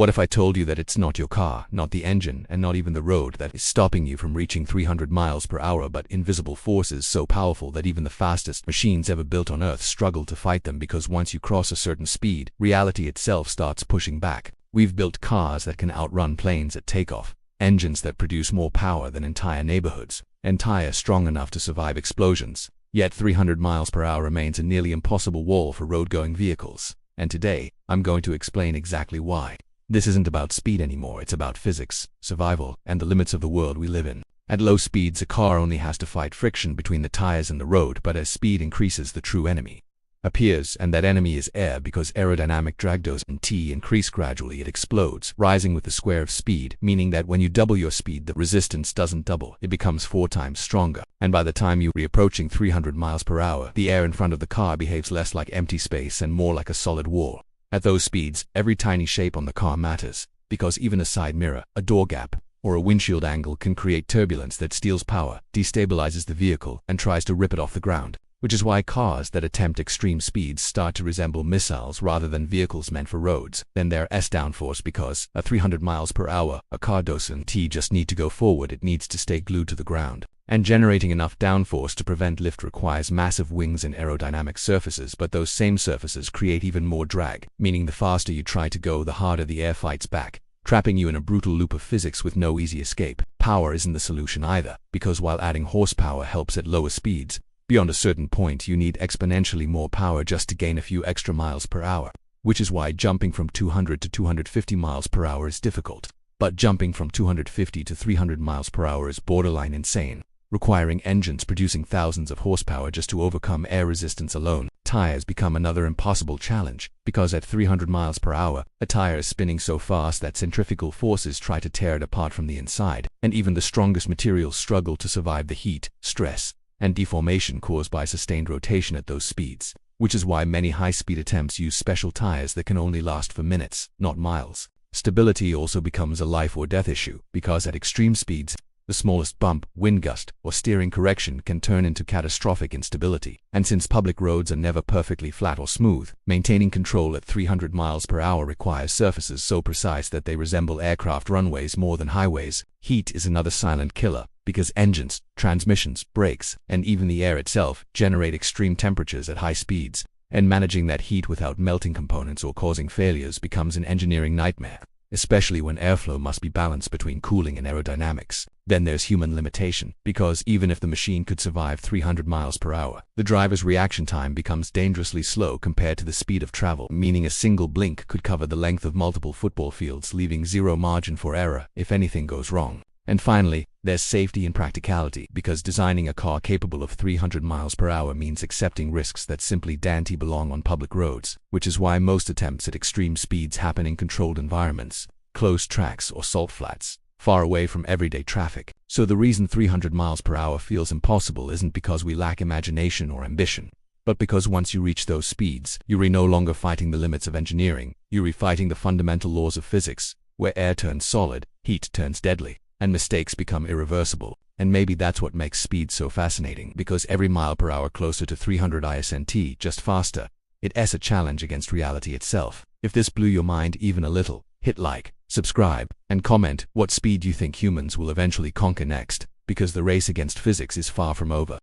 What if I told you that it's not your car, not the engine, and not even the road that is stopping you from reaching 300 miles per hour, but invisible forces so powerful that even the fastest machines ever built on Earth struggle to fight them, because once you cross a certain speed, reality itself starts pushing back. We've built cars that can outrun planes at takeoff, engines that produce more power than entire neighborhoods, and tires strong enough to survive explosions. Yet 300 miles per hour remains a nearly impossible wall for road-going vehicles. And today, I'm going to explain exactly why. This isn't about speed anymore, it's about physics, survival, and the limits of the world we live in. At low speeds, a car only has to fight friction between the tires and the road, but as speed increases, the true enemy appears, and that enemy is air, because aerodynamic drag does increase gradually. It explodes, rising with the square of speed, meaning that when you double your speed, the resistance doesn't double, it becomes 4 times stronger. And by the time you're approaching 300 miles per hour, the air in front of the car behaves less like empty space and more like a solid wall. At those speeds, every tiny shape on the car matters, because even a side mirror, a door gap, or a windshield angle can create turbulence that steals power, destabilizes the vehicle, and tries to rip it off the ground. Which is why cars that attempt extreme speeds start to resemble missiles rather than vehicles meant for roads. Then there's downforce, because at 300 miles per hour, a car doesn't just need to go forward, it needs to stay glued to the ground. And generating enough downforce to prevent lift requires massive wings and aerodynamic surfaces, but those same surfaces create even more drag, meaning the faster you try to go, the harder the air fights back, trapping you in a brutal loop of physics with no easy escape. Power isn't the solution either, because while adding horsepower helps at lower speeds, beyond a certain point you need exponentially more power just to gain a few extra miles per hour, which is why jumping from 200 to 250 miles per hour is difficult. But jumping from 250 to 300 miles per hour is borderline insane, requiring engines producing thousands of horsepower just to overcome air resistance alone. Tires become another impossible challenge, because at 300 miles per hour, a tire is spinning so fast that centrifugal forces try to tear it apart from the inside, and even the strongest materials struggle to survive the heat, stress, and deformation caused by sustained rotation at those speeds, which is why many high-speed attempts use special tires that can only last for minutes, not miles. Stability also becomes a life-or-death issue, because at extreme speeds, the smallest bump, wind gust, or steering correction can turn into catastrophic instability. And since public roads are never perfectly flat or smooth, maintaining control at 300 miles per hour requires surfaces so precise that they resemble aircraft runways more than highways. Heat is another silent killer, because engines, transmissions, brakes, and even the air itself generate extreme temperatures at high speeds, and managing that heat without melting components or causing failures becomes an engineering nightmare, especially when airflow must be balanced between cooling and aerodynamics. Then there's human limitation, because even if the machine could survive 300 miles per hour, the driver's reaction time becomes dangerously slow compared to the speed of travel, meaning a single blink could cover the length of multiple football fields, leaving zero margin for error if anything goes wrong. And finally, there's safety and practicality, because designing a car capable of 300 miles per hour means accepting risks that simply don't belong on public roads, which is why most attempts at extreme speeds happen in controlled environments, closed tracks or salt flats, far away from everyday traffic. So the reason 300 miles per hour feels impossible isn't because we lack imagination or ambition, but because once you reach those speeds, you're no longer fighting the limits of engineering, you're fighting the fundamental laws of physics, where air turns solid, heat turns deadly, and mistakes become irreversible. And maybe that's what makes speed so fascinating, because every mile per hour closer to 300 isn't just faster, it's a challenge against reality itself. If this blew your mind even a little, hit like, subscribe, and comment what speed you think humans will eventually conquer next, because the race against physics is far from over.